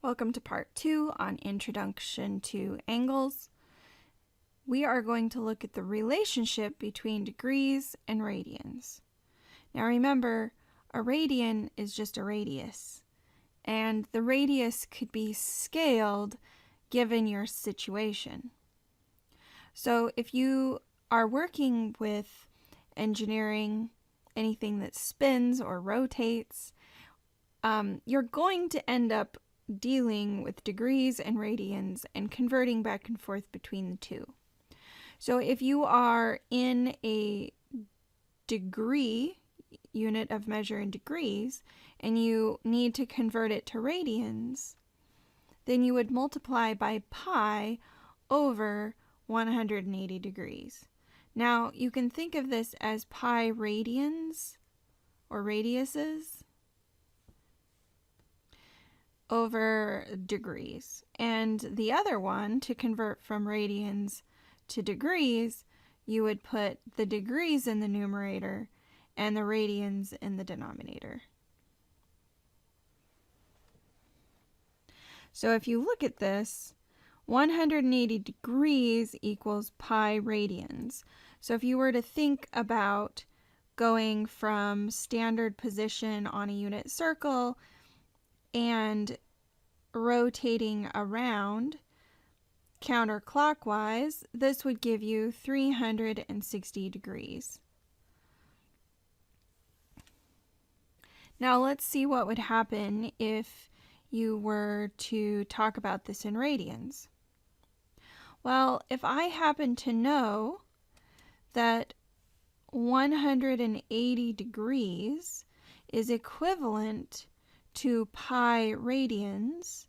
Welcome to part 2 on Introduction to Angles. We are going to look at the relationship between degrees and radians. Now remember, a radian is just a radius, and the radius could be scaled given your situation. So if you are working with engineering, anything that spins or rotates, you're going to end up dealing with degrees and radians and converting back and forth between the two. So if you are in a degree, unit of measure in degrees, and you need to convert it to radians, then you would multiply by pi over 180 degrees. Now you can think of this as pi radians or radiuses over degrees, and the other one, to convert from radians to degrees, you would put the degrees in the numerator and the radians in the denominator. So if you look at this, 180 degrees equals pi radians. So if you were to think about going from standard position on a unit circle and rotating around counterclockwise, this would give you 360 degrees. Now let's see what would happen if you were to talk about this in radians. Well, if I happen to know that 180 degrees is equivalent to pi radians,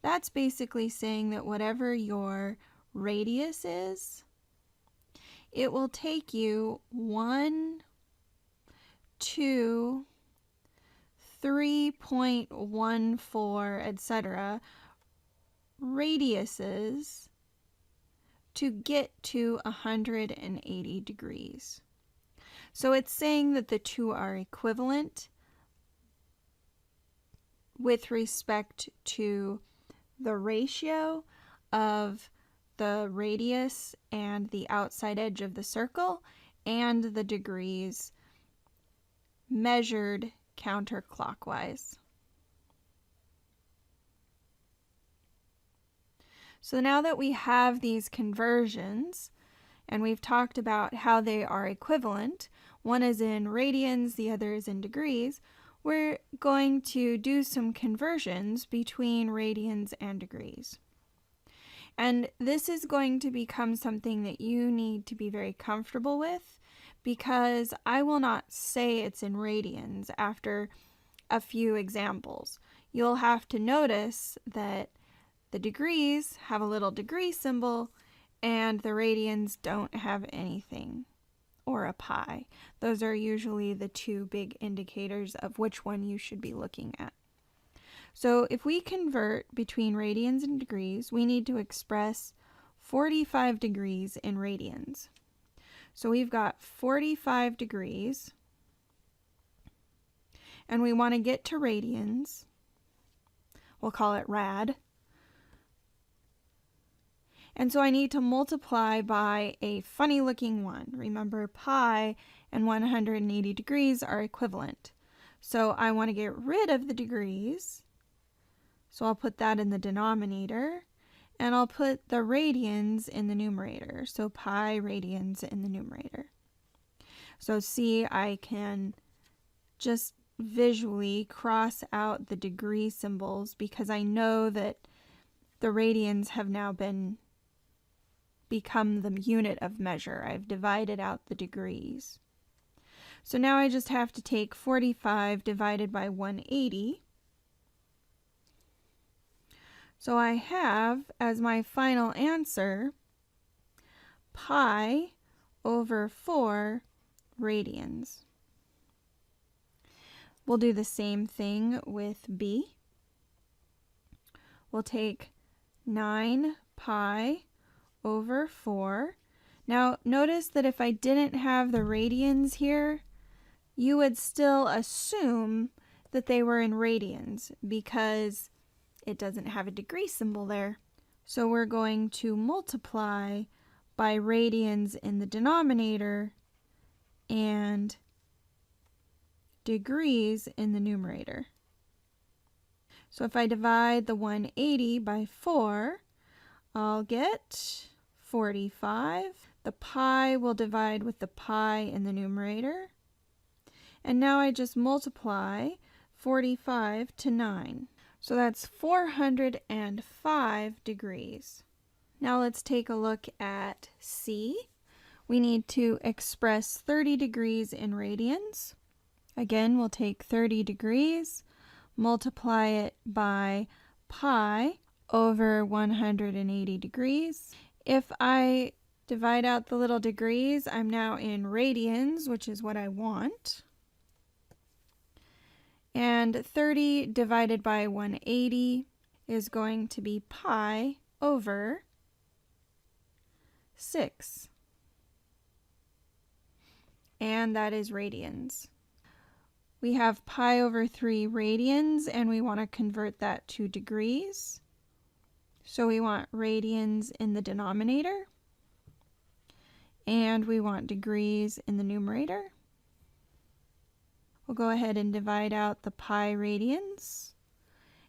that's basically saying that whatever your radius is, it will take you 1, 2, 3.14, etc. radiuses to get to 180 degrees. So it's saying that the two are equivalent with respect to the ratio of the radius and the outside edge of the circle and the degrees measured counterclockwise. So now that we have these conversions and we've talked about how they are equivalent, one is in radians, the other is in degrees, we're going to do some conversions between radians and degrees. And this is going to become something that you need to be very comfortable with, because I will not say it's in radians after a few examples. You'll have to notice that the degrees have a little degree symbol and the radians don't have anything, or a pi. Those are usually the two big indicators of which one you should be looking at. So if we convert between radians and degrees, we need to express 45 degrees in radians. So we've got 45 degrees, and we want to get to radians. We'll call it rad. And so I need to multiply by a funny looking one. Remember, pi and 180 degrees are equivalent. So I want to get rid of the degrees. So I'll put that in the denominator, and I'll put the radians in the numerator. So pi radians in the numerator. So see, I can just visually cross out the degree symbols because I know that the radians have now become the unit of measure. I've divided out the degrees. So now I just have to take 45 divided by 180. So I have as my final answer pi over 4 radians. We'll do the same thing with B. We'll take 9 pi over 4. Now notice that if I didn't have the radians here, you would still assume that they were in radians, because it doesn't have a degree symbol there. So we're going to multiply by radians in the denominator and degrees in the numerator. So if I divide the 180 by 4, I'll get 45. The pi will divide with the pi in the numerator. And now I just multiply 45 to 9. So that's 405 degrees. Now let's take a look at C. We need to express 30 degrees in radians. Again, we'll take 30 degrees, multiply it by pi over 180 degrees. If I divide out the little degrees, I'm now in radians, which is what I want. And 30 divided by 180 is going to be pi over 6. And that is radians. We have pi over 3 radians, and we want to convert that to degrees. So we want radians in the denominator, and we want degrees in the numerator. We'll go ahead and divide out the pi radians,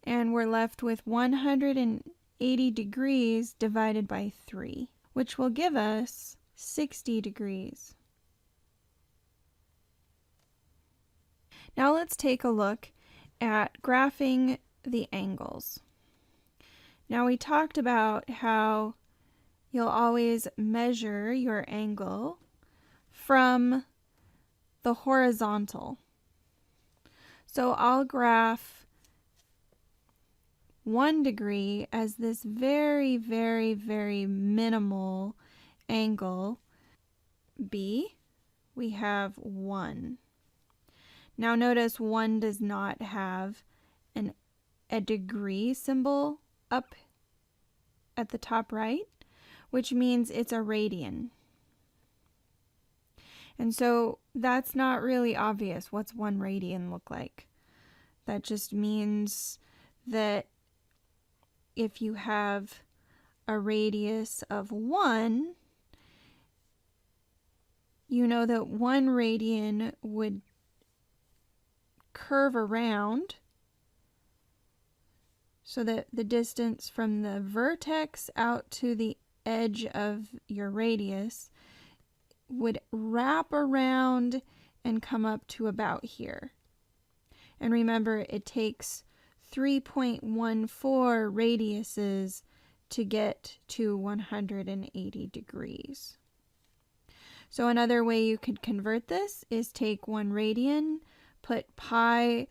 and we're left with 180 degrees divided by 3, which will give us 60 degrees. Now let's take a look at graphing the angles. Now we talked about how you'll always measure your angle from the horizontal. So I'll graph 1 degree as this very, very, very minimal angle. B, we have 1. Now notice 1 does not have a degree symbol up at the top right, which means it's a radian. And so that's not really obvious. What's 1 radian look like? That just means that if you have a radius of 1, you know that 1 radian would curve around so that the distance from the vertex out to the edge of your radius would wrap around and come up to about here. And remember, it takes 3.14 radiuses to get to 180 degrees. So another way you could convert this is take 1 radian, put pi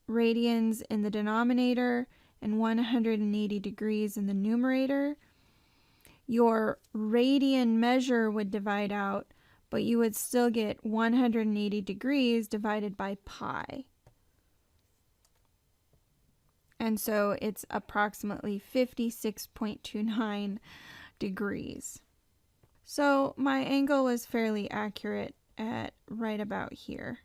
radians in the denominator and 180 degrees in the numerator. Your radian measure would divide out, but you would still get 180 degrees divided by pi. And so it's approximately 56.29 degrees. So my angle was fairly accurate at right about here.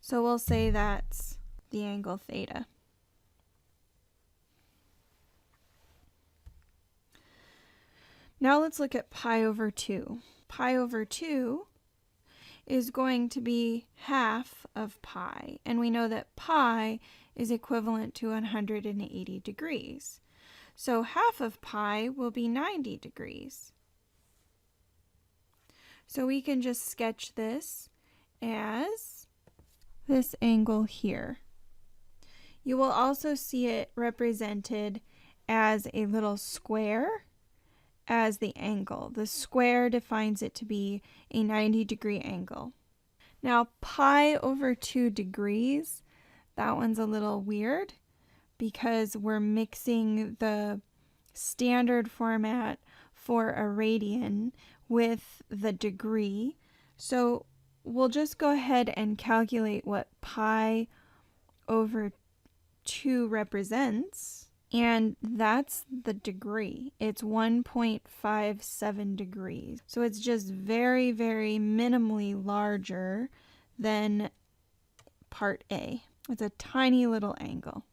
So we'll say that's the angle theta. Now let's look at pi over 2. Pi over 2 is going to be half of pi, and we know that pi is equivalent to 180 degrees. So half of pi will be 90 degrees. So we can just sketch this as this angle here. You will also see it represented as a little square as the angle. The square defines it to be a 90-degree angle. Now pi over 2 degrees, that one's a little weird because we're mixing the standard format for a radian with the degree. So we'll just go ahead and calculate what pi over 2 represents. And that's the degree. It's 1.57 degrees. So it's just very, very minimally larger than part A. It's a tiny little angle.